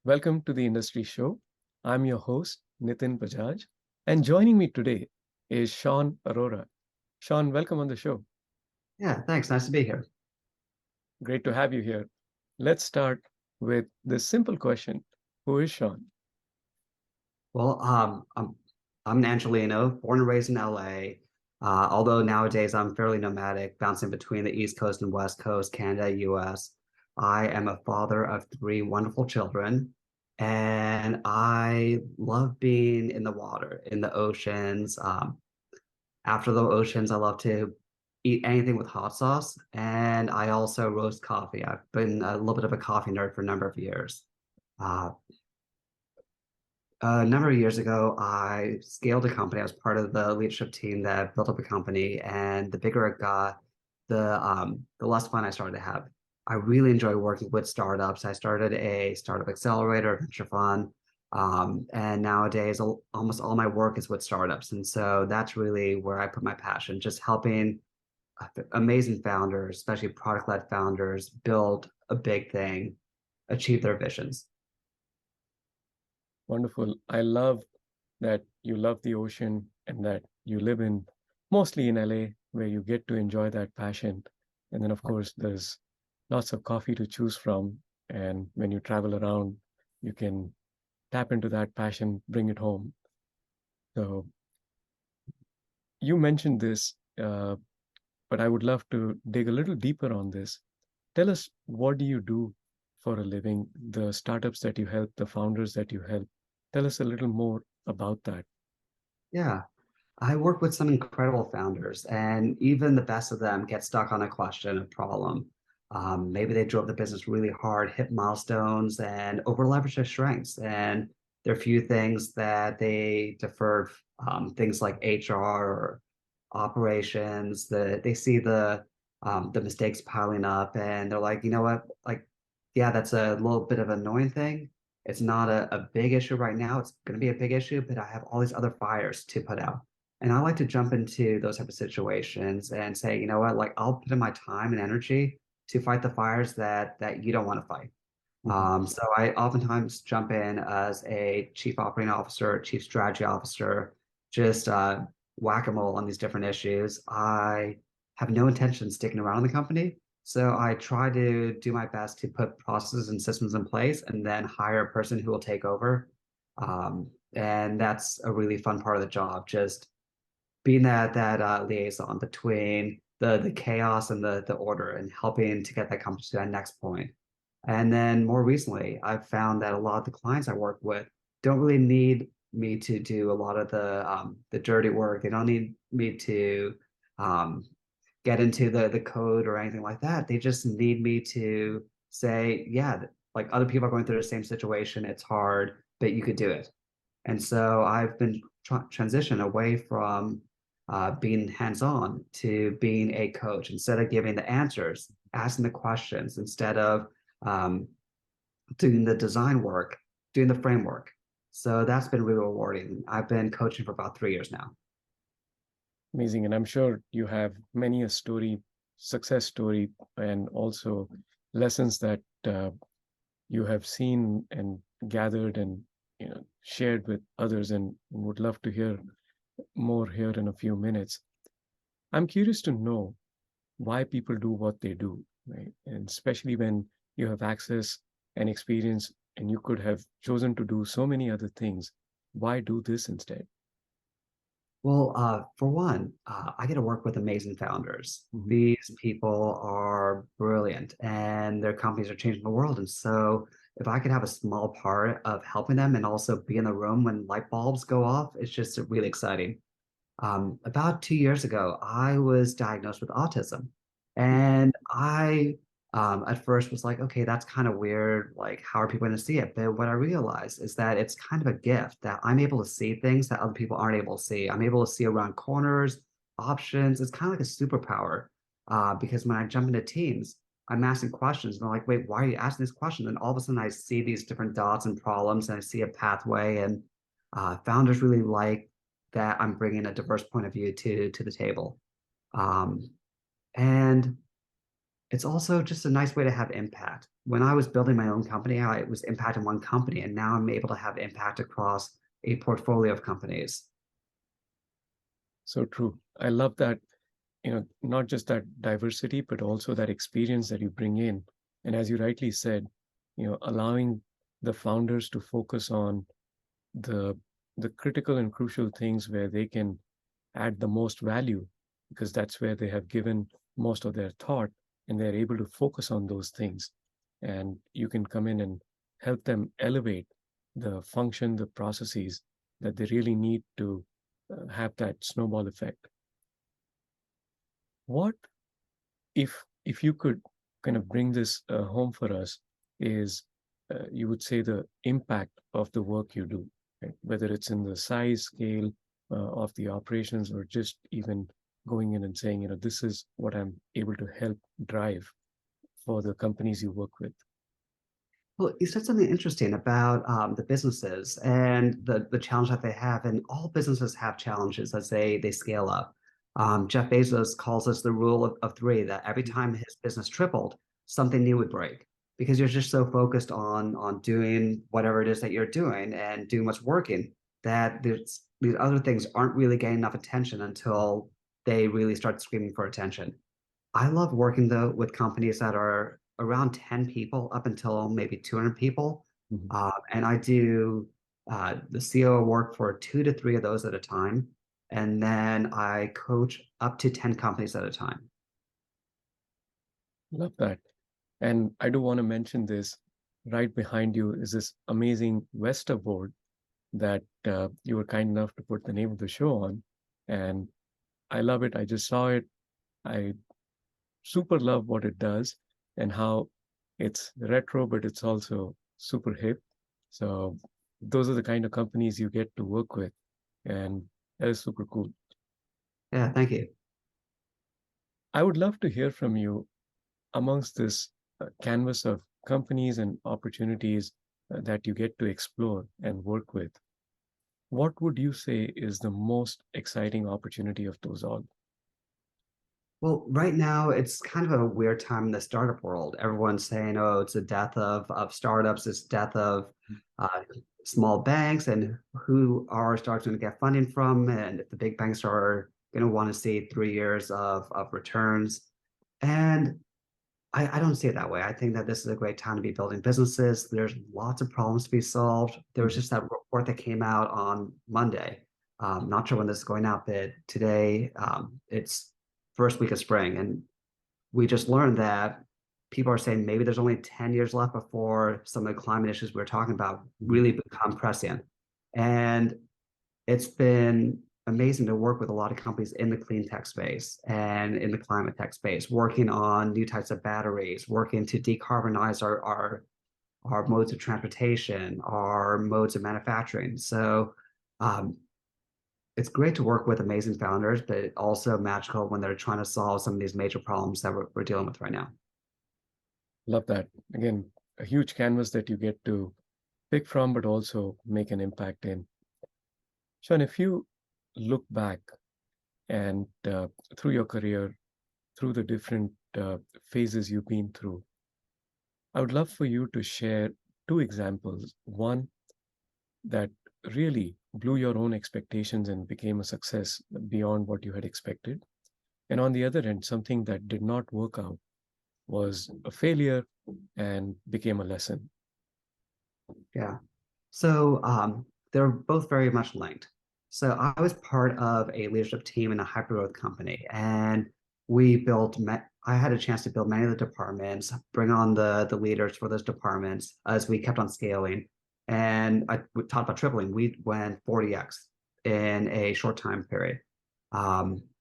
Welcome to the Industry Show. I'm your host, Nitin Bajaj, and joining me today is Shaun Arora. Shaun, welcome on the show. Yeah, thanks. Nice to be here. Great to have you here. Let's start with this simple question. Who is Shaun? Well, I'm an Angelino, born and raised in LA. Although nowadays I'm fairly nomadic, bouncing between the East Coast and West Coast, Canada, US. I am a father of three wonderful children, and I love being in the water, in the oceans. After the oceans, I love to eat anything with hot sauce, and I also roast coffee. I've been a little bit of a coffee nerd for a number of years. Uh, A number of years ago, I scaled a company. I was part of the leadership team that built up a company, and the bigger it got, the less fun I started to have. I really enjoy working with startups. I started a startup accelerator, venture fund, and nowadays almost all my work is with startups, and so that's really where I put my passion, just helping amazing founders, especially product-led founders, build a big thing, achieve their visions. Wonderful. I love that you love the ocean and that you live in mostly in LA, where you get to enjoy that passion. And then, of course, there's lots of coffee to choose from. And when you travel around, you can tap into that passion, bring it home. So you mentioned this, but I would love to dig a little deeper on this. Tell us, what do you do for a living? The startups that you help, the founders that you help. Tell us a little more about that. Yeah. I work with some incredible founders, and even the best of them get stuck on a question, a problem. Maybe they drove the business really hard, hit milestones, and over leveraged their strengths. And there are a few things that they deferred, things like HR or operations. They see the mistakes piling up, and they're like, you know what, like, yeah, that's a little bit of an annoying thing. It's not a big issue right now. It's going to be a big issue, but I have all these other fires to put out. And I like to jump into those type of situations and say, you know what, like I'll put in my time and energy to fight the fires that you don't want to fight. Mhm. So I oftentimes jump in as a chief operating officer, chief strategy officer, just whack-a-mole on these different issues. I have no intention sticking around in the company. So I try to do my best to put processes and systems in place and then hire a person who will take over. And that's a really fun part of the job, just being that liaison between the chaos and the order and helping to get that company to that next point. And then more recently, I've found that a lot of the clients I work with don't really need me to do a lot of the dirty work. They don't need me to um, get into the code or anything like that. They just need me to say, yeah, like other people are going through the same situation. It's hard, but you could do it. And so I've been transition away from being hands-on to being a coach. Instead of giving the answers, asking the questions, instead of um, doing the design work, doing the framework. So that's been really rewarding. I've been coaching for about 3 years now. Amazing. And I'm sure you have many a story, success story, and also lessons that you have seen and gathered and shared with others, and would love to hear more here in a few minutes. I'm curious to know why people do what they do, right? And especially when you have access and experience and you could have chosen to do so many other things, why do this instead? Well, for one, I get to work with amazing founders. Mhm. These people are brilliant and their companies are changing the world. And so, if I could have a small part of helping them and also be in the room when light bulbs go off, it's just really exciting. About 2 years ago, I was diagnosed with autism. And I at first was like, okay, that's kind of weird. Like, how are people going to see it? But what I realized is that it's kind of a gift that I'm able to see things that other people aren't able to see. I'm able to see around corners, options. It's kind of like a superpower because when I jump into teams, I'm asking questions and they're like, wait, why are you asking this question? And all of a sudden I see these different dots and problems and I see a pathway. And founders really like that I'm bringing a diverse point of view to the table. Um, and It's also just a nice way to have impact. When I was building my own company, I was impacting one company, and now I'm able to have impact across a portfolio of companies. So true. I love that, not just that diversity, but also that experience that you bring in. And as you rightly said, allowing the founders to focus on the the critical and crucial things where they can add the most value, because that's where they have given most of their thought, and they're able to focus on those things. And you can come in and help them elevate the function, the processes that they really need to have that snowball effect. What if you could kind of bring this home for us, is you would say the impact of the work you do, right? Whether it's in the size scale of the operations, or just even going in and saying, this is what I'm able to help drive for the companies you work with. Well, you said something interesting about the businesses and the challenge that they have, and all businesses have challenges as they scale up. Jeff Bezos calls us the rule of three, that every time his business tripled, something new would break because you're just so focused on doing whatever it is that you're doing and doing what's working, that these other things aren't really getting enough attention until they really start screaming for attention. I love working though with companies that are around 10 people up until maybe 200 people. Mhm. And I do the CEO work for 2 to 3 of those at a time. And then I coach up to 10 companies at a time. Love that. And I do want to mention this. Right behind you is this amazing Vesta board that you were kind enough to put the name of the show on. And I love it. I just saw it. I super love what it does, and how it's retro, but it's also super hip. So those are the kind of companies you get to work with. And that is super cool. Yeah, thank you. I would love to hear from you amongst this canvas of companies and opportunities that you get to explore and work with. What would you say is the most exciting opportunity of those all? Well, right now it's kind of a weird time in the startup world. Everyone's saying, "Oh, it's the death of startups. It's death of uh, small banks, and who are startups going to get funding from? And if the big banks are going to want to see 3 years of returns." And I don't see it that way. I think that this is a great time to be building businesses. There's lots of problems to be solved. There was Mhm. just that report that came out on Monday. Not sure when this is going out, but today it's first week of spring, and we just learned that people are saying maybe there's only 10 years left before some of the climate issues we're talking about Mhm. really become prescient. And it's been amazing to work with a lot of companies in the clean tech space and in the climate tech space, working on new types of batteries, working to decarbonize our modes of transportation, our modes of manufacturing. So um, it's great to work with amazing founders, but also magical when they're trying to solve some of these major problems that we're dealing with right now. Love that. Again, a huge canvas that you get to pick from, but also make an impact in. Sean, if you look back and through your career, through the different phases you've been through, I would love for you to share two examples. One that really blew your own expectations and became a success beyond what you had expected. And on the other end, something that did not work out, was a failure and became a lesson. Yeah. So they're both very much linked. So I was part of a leadership team in a hypergrowth company, and we built. I had a chance to build many of the departments, bring on the leaders for those departments as we kept on scaling. And we talked about tripling. We went 40x in a short time period.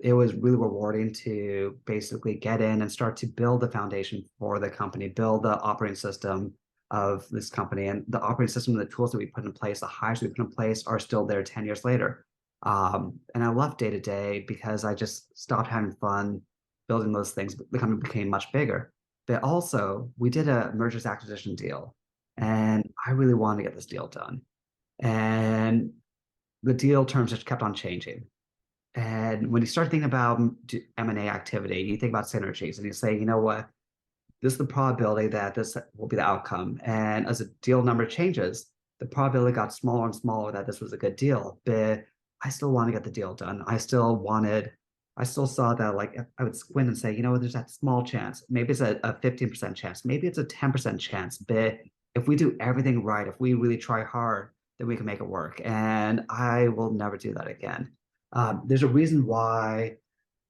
It was really rewarding to basically get in and start to build the foundation for the company, build the operating system of this company. And the operating system and the tools that we put in place, the hires we put in place are still there 10 years later. And I left day to day because I just stopped having fun building those things. The company became much bigger. But also, we did a mergers acquisition deal, and I really wanted to get this deal done. And the deal terms just kept on changing. And when you start thinking about M&A activity, you think about synergies and you say, you know what? this is the probability that this will be the outcome. And as the deal number changes, the probability got smaller and smaller that this was a good deal. But I still want to get the deal done. I still saw that like I would squint and say, there's that small chance. Maybe it's a 15% chance. Maybe it's a 10% chance. But if we do everything right, if we really try hard, then we can make it work. And I will never do that again. There's a reason why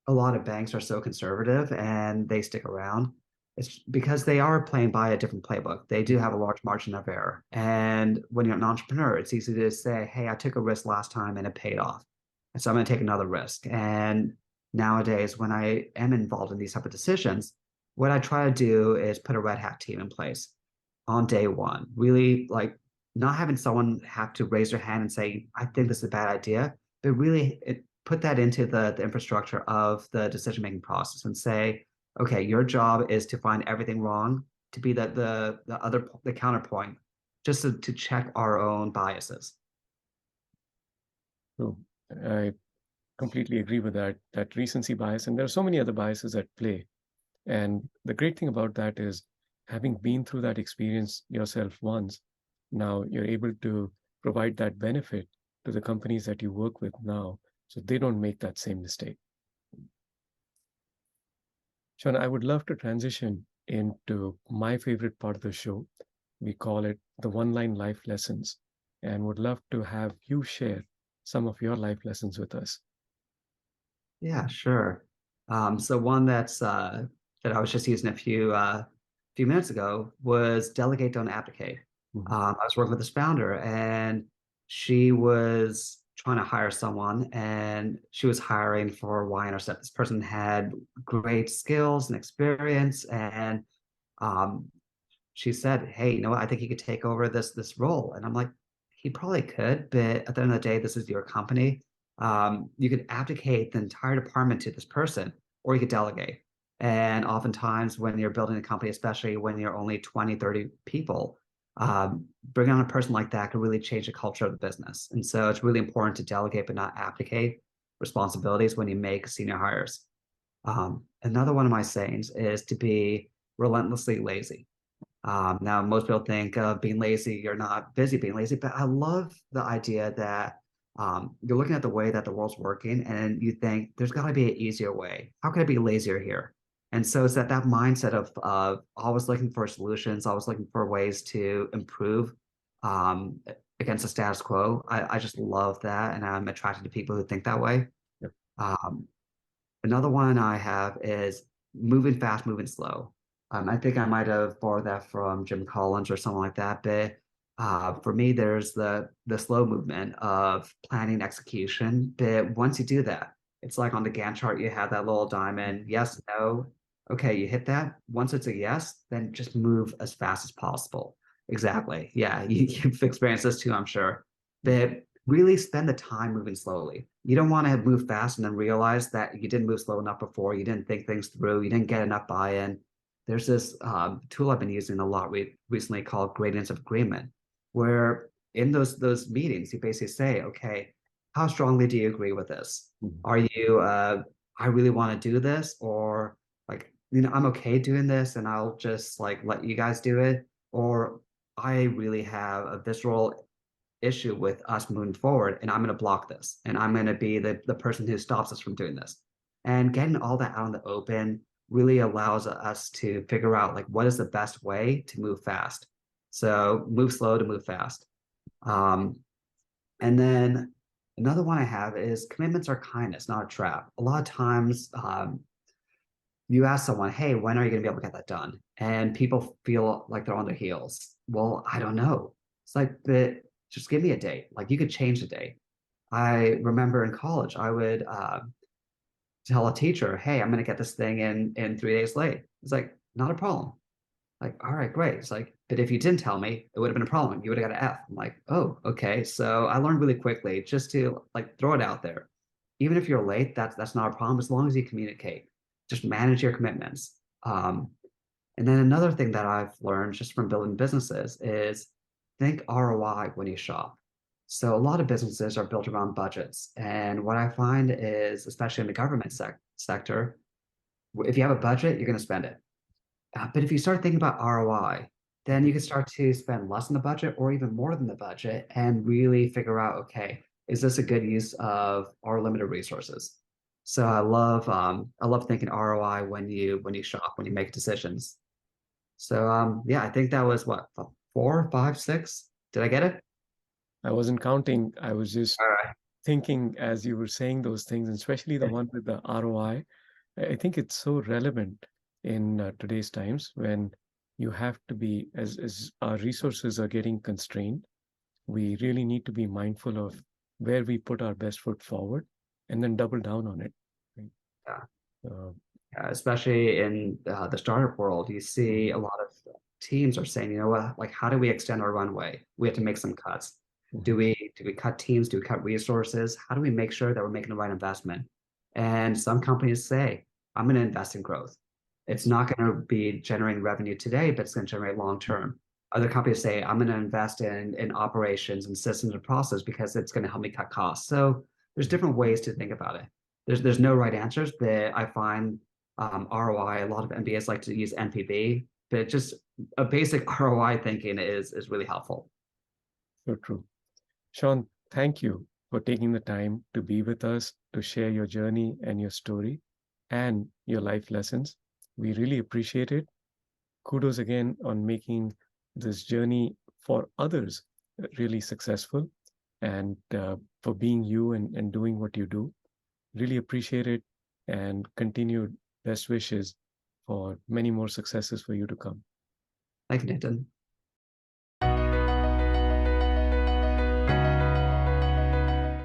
a lot of banks are so conservative and they stick around. It's because they are playing by a different playbook. They do have a large margin of error. And when you're an entrepreneur, it's easy to say, hey, I took a risk last time and it paid off. And so I'm going to take another risk. And nowadays, when I am involved in these type of decisions, what I try to do is put a red hat team in place on day one. Really like not having someone have to raise their hand and say, I think this is a bad idea, but really put that into the infrastructure of the decision-making process and say, okay, your job is to find everything wrong, to be the counterpoint, just to check our own biases. So I completely agree with that recency bias. And there are so many other biases at play. And the great thing about that is having been through that experience yourself once, now you're able to provide that benefit to the companies that you work with now so they don't make that same mistake. Shaun, I would love to transition into my favorite part of the show. We call it the one-line life lessons, and would love to have you share some of your life lessons with us. Yeah, sure. So one that I was just using a few minutes ago was delegate, don't abdicate. Mhm. I was working with this founder, and she was trying to hire someone, and she was hiring for Y intercept. This person had great skills and experience, and um, she said, "Hey, you know what? I think he could take over this role." And I'm like, "He probably could, but at the end of the day, this is your company. You could abdicate the entire department to this person, or you could delegate." And oftentimes, when you're building a company, especially when you're only 20, 30 people, bringing on a person like that could really change the culture of the business. And so it's really important to delegate but not abdicate responsibilities when you make senior hires. Another one of my sayings is to be relentlessly lazy. Now, most people think of being lazy, you're not busy being lazy, but I love the idea that you're looking at the way that the world's working and you think there's got to be an easier way. How can I be lazier here? And so it's that mindset of always looking for solutions, always looking for ways to improve um, against the status quo. I just love that. And I'm attracted to people who think that way. Yep. Um, Another one I have is moving fast, moving slow. I think I might have borrowed that from Jim Collins or something like that. But for me, there's the slow movement of planning execution. But once you do that, it's like on the Gantt chart, you have that little diamond, yes, no. Okay, you hit that. Once it's a yes, then just move as fast as possible. Exactly. Yeah, you've experienced this too, I'm sure. But really spend the time moving slowly. You don't want to move fast and then realize that you didn't move slow enough before, you didn't think things through, you didn't get enough buy-in. There's this tool I've been using a lot recently called gradients of agreement, where in those meetings, you basically say, okay, how strongly do you agree with this? Mhm. Are you, I really want to do this, or like, I'm okay doing this and I'll just like let you guys do it, or I really have a visceral issue with us moving forward and I'm going to block this and I'm going to be the person who stops us from doing this. And getting all that out in the open really allows us to figure out like what is the best way to move fast. So move slow to move fast. um, and then another one I have is commitments are kindness, not a trap. A lot of times you ask someone, hey, when are you going to be able to get that done? And people feel like they're on their heels. Well, I don't know. It's like, but just give me a date. Like you could change the date. I remember in college, I would tell a teacher, hey, I'm going to get this thing in 3 days late. It's like, not a problem. Like, all right, great. It's like, but if you didn't tell me, it would have been a problem. You would have got an F. I'm like, oh, okay. So I learned really quickly just to like throw it out there. Even if you're late, that's not a problem as long as you communicate. Just manage your commitments. And then another thing that I've learned just from building businesses is think ROI when you shop. So a lot of businesses are built around budgets. And what I find is, especially in the government sector, if you have a budget, you're going to spend it. But if you start thinking about ROI, then Mhm. you can start to spend less on the budget or even more than the budget and really figure out, okay, is this a good use of our limited resources? So I love thinking ROI when you shop, when you make decisions. So yeah, I think that was what, four, five, six? Did I get it? I wasn't counting. I was just All right. thinking as you were saying those things, and especially the one with the ROI. I think it's so relevant in today's times when you have to be, as our resources are getting constrained, we really need to be mindful of where we put our best foot forward and then double down on it. Right? Yeah. Uh, Especially in the startup world, you see mhm, a lot of teams are saying, you know what, like how do we extend our runway? We have to make some cuts. mhm, Do we cut teams? Do we cut resources? How do we make sure that we're making the right investment? And some companies say, I'm going to invest in growth. It's not going to be generating revenue today, but it's going to generate long term. Other companies say, I'm going to invest in operations and systems and process because it's going to help me cut costs. So there's mhm. different ways to think about it. There's no right answers, but I find ROI. A lot of MBAs like to use NPV, but just a basic ROI thinking is really helpful. So true. Sean, thank you for taking the time to be with us, to share your journey and your story and your life lessons. We really appreciate it. Kudos again on making this journey for others really successful and for being you and doing what you do. Really appreciate it and continued best wishes for many more successes for you to come. Thank you, Nathan.